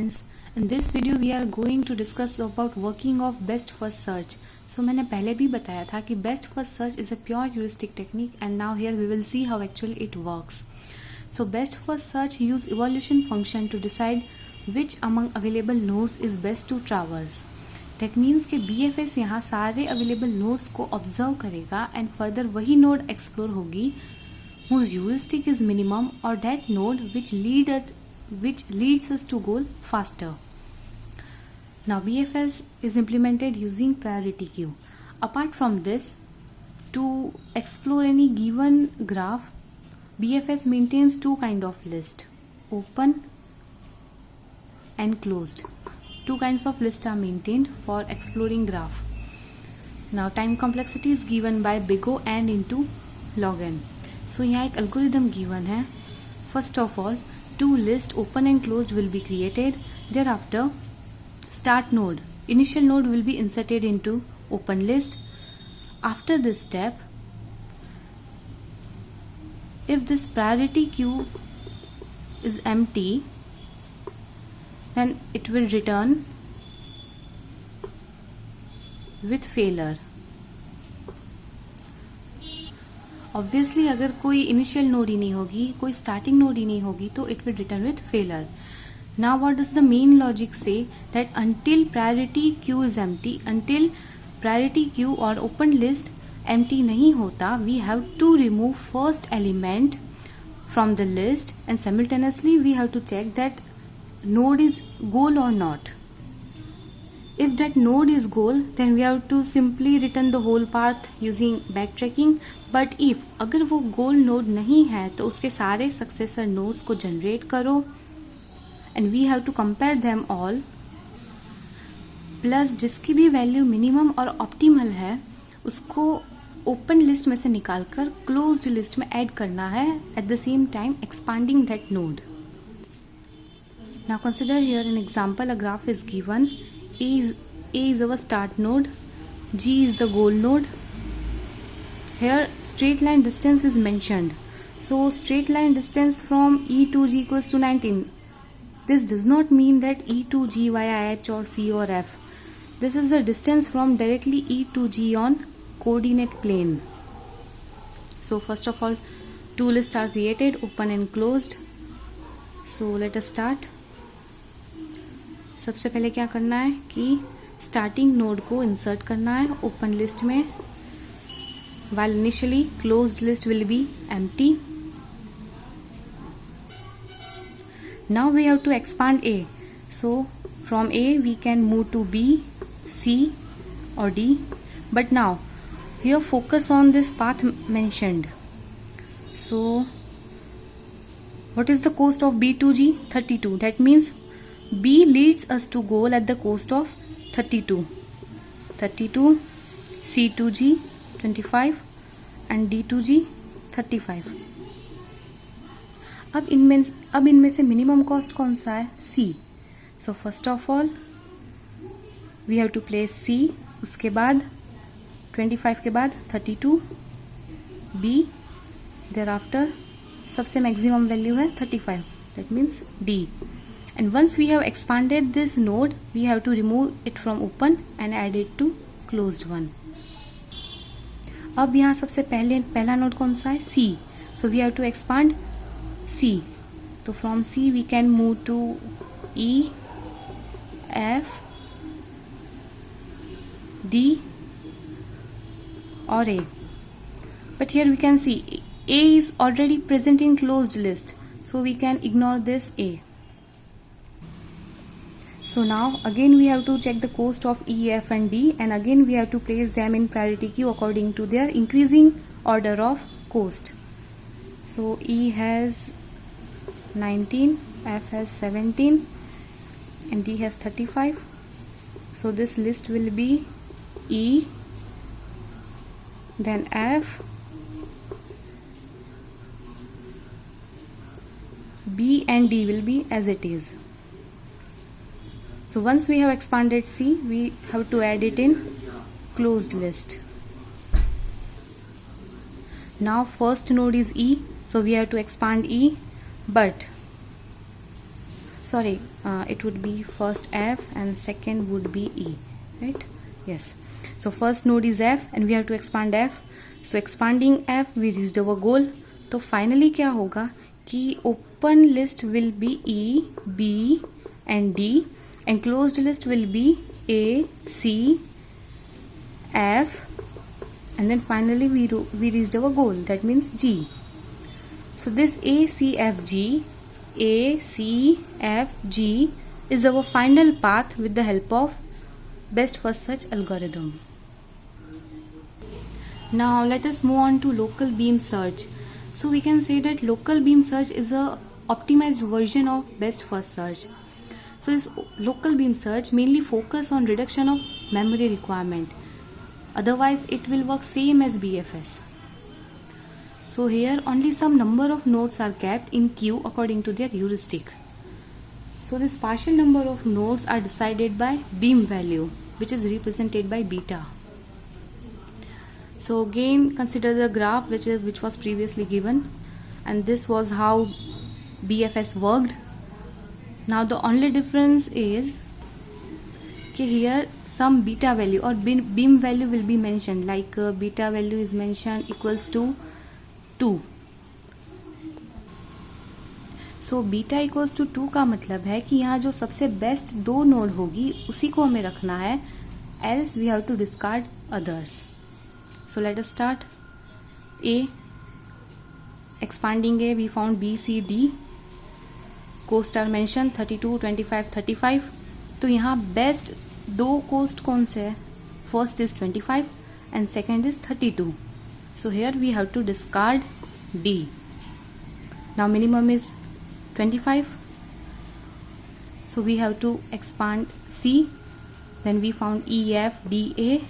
friends, in this video we are going to discuss about working of best first search. So मैंने पहले भी बताया था कि best first search is a pure heuristic technique and now here we will see how actually it works. So best first search use evolution function to decide which among available nodes is best to traverse. That means कि BFS यहाँ सारे available nodes को observe करेगा and further वही node explore होगी whose heuristic is minimum or that node which leads us to goal faster. Now BFS is implemented using priority queue. Apart from this, to explore any given graph, BFS maintains two kind of list, open and closed. Two kinds of lists are maintained for exploring graph. Now time complexity is given by big O n into log n. So यहाँ एक algorithm given है. First of all, two lists open and closed will be created. Thereafter, start node, initial node will be inserted into open list. After this step, if this priority queue is empty, then it will return with failure. Obviously अगर कोई initial node ही नहीं होगी, कोई starting node ही नहीं होगी, तो it will return with failure. Now what does the main logic say that until priority queue is empty, until priority queue और open list empty नहीं होता, we have to remove first element from the list and simultaneously we have to check that node is goal or not. If that node is goal, then we have to simply return the whole path using backtracking. But if अगर वो goal node नहीं है तो उसके सारे successor nodes को generate करो and we have to compare them all. Plus जिसकी भी value minimum और optimal है उसको open list में से निकालकर closed list में add करना है, at the same time expanding that node. Now consider here an example. A graph is given. A is our start node. G is the goal node. Here straight line distance is mentioned. So straight line distance from E to G equals to 19. This does not mean that E to G via H or C or F. This is the distance from directly E to G on coordinate plane. So first of all, two lists are created, open and closed. So let us start. सबसे पहले क्या करना है कि starting node को insert करना है open list में, while initially closed list will be empty. Now we have to expand A. So from A we can move to B, C or D. But now here focus on this path mentioned. So what is the cost of B to G? 32. That means B leads us to goal at the cost of 32. 32, C to G 25 and D to G 35. अब इनमें से minimum cost कौन सा है? C. So first of all we have to place C. उसके बाद 25 के बाद 32 B. Thereafter सबसे मैक्सिमम वैल्यू है 35. That means D. And once we have expanded this node, we have to remove it from open and add it to closed one. अब यहाँ सबसे पहला नोड कौन सा है? C. So we have to expand C. तो from C we can move to E, F, D or A. But here we can see A is already present in closed list, so we can ignore this A. So now again we have to check the cost of E, F and D, and again we have to place them in priority queue according to their increasing order of cost. So E has 19, F has 17 and D has 35. So this list will be E, then F, B and D will be as it is. So once we have expanded C, we have to add it in closed list. Now first node is E, so we have to expand E, but sorry, it would be first F and second would be E, right? Yes. So first node is F and we have to expand F. So expanding F, we reached our goal. तो finally क्या होगा कि open list will be E, B and D and closed list will be A, C, F and then finally we reached our goal, that means G. So this A, C, F, G is our final path with the help of best first search algorithm. Now let us move on to local beam search. So we can say that local beam search is a optimized version of best first search. So this local beam search mainly focus on reduction of memory requirement. Otherwise it will work same as BFS. So here only some number of nodes are kept in queue according to their heuristic. So this partial number of nodes are decided by beam value, which is represented by beta. So again consider the graph which was previously given, and this was how BFS worked. Now the only difference is here some beta value or beam value will be mentioned, like beta value is mentioned equals to 2. So beta equals to 2 का मतलब है कि यहाँ जो सबसे best 2 node होगी उसी को हमें रखना है, else we have to discard others. So let us start. A expanding A we found B C D, cost are mention 32, 25, 35. तो यहाँ बेस्ट 2 कोस्ट कौन से है? First is 25 and second is 32. So here we have to discard D. Now minimum is 25. So we have to expand C. Then we found E, F, D, A.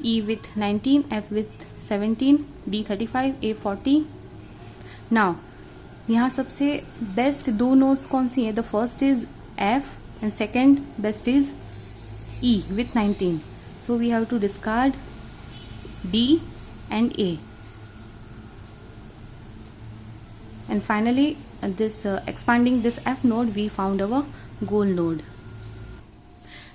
E with 19, F with 17, D 35, A 40. Now यहाँ सबसे best 2 nodes कौन सी है? The first is F and second best is E with 19. So we have to discard D and A, and finally this expanding this F node we found our goal node.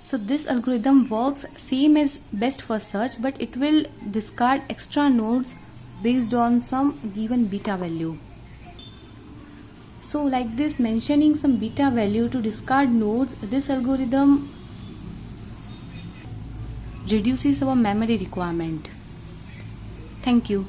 So this algorithm works same as best first search, but it will discard extra nodes based on some given beta value. So like this, mentioning some beta value to discard nodes, this algorithm reduces our memory requirement. Thank you.